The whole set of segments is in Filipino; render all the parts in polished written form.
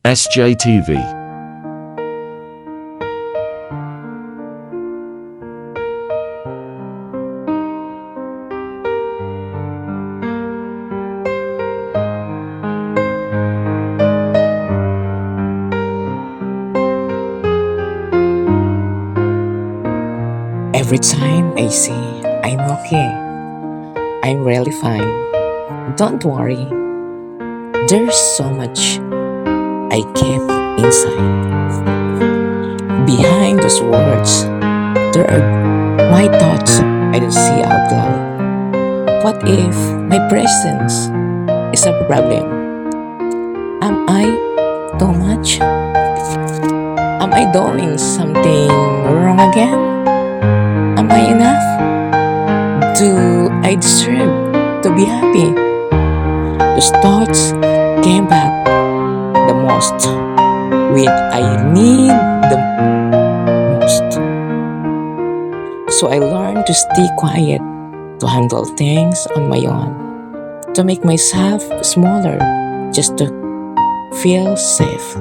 SJTV. Every time I say I'm okay, I'm really fine. Don't worry, there's so much I keep inside. Behind those words, there are my thoughts I don't see out loud. What if my presence is a problem? Am I too much? Am I doing something wrong again? Am I enough? Do I deserve to be happy? Those thoughts came back the most when I need the most. So I learned to stay quiet, to handle things on my own, to make myself smaller just to feel safe.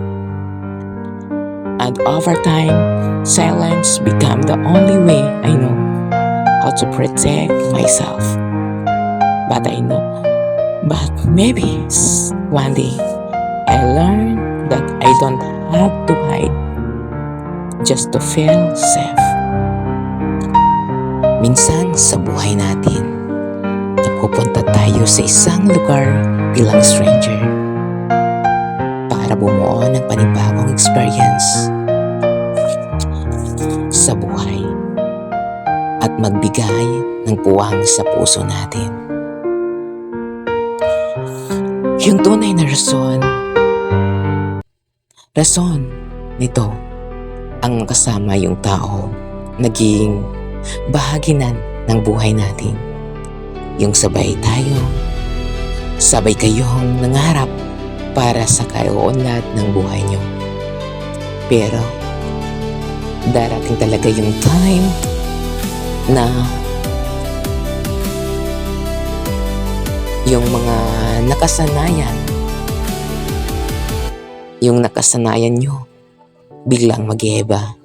And over time, silence became the only way I know how to protect myself. But maybe one day I learned that I don't have to hide just to feel safe. Minsan sa buhay natin, napupunta tayo sa isang lugar bilang stranger para bumuo ng panibagong experience sa buhay at magbigay ng puwang sa puso natin. Yung tunay na rason nito ang kasama yung tao naging bahagi na ng buhay natin. Yung sabay kayong nangarap para sa kaunlad ng buhay nyo. Pero darating talaga yung time na yung mga nakasanayan nyo biglang mag-iiba.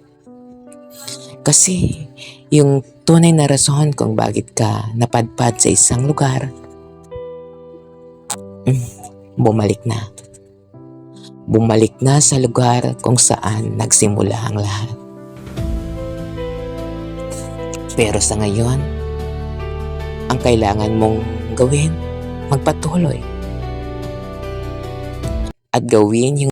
Kasi yung tunay na rason kung bakit ka napadpad sa isang lugar, bumalik na sa lugar kung saan nagsimula ang lahat. Pero sa ngayon, ang kailangan mong gawin, magpatuloy at gawin yung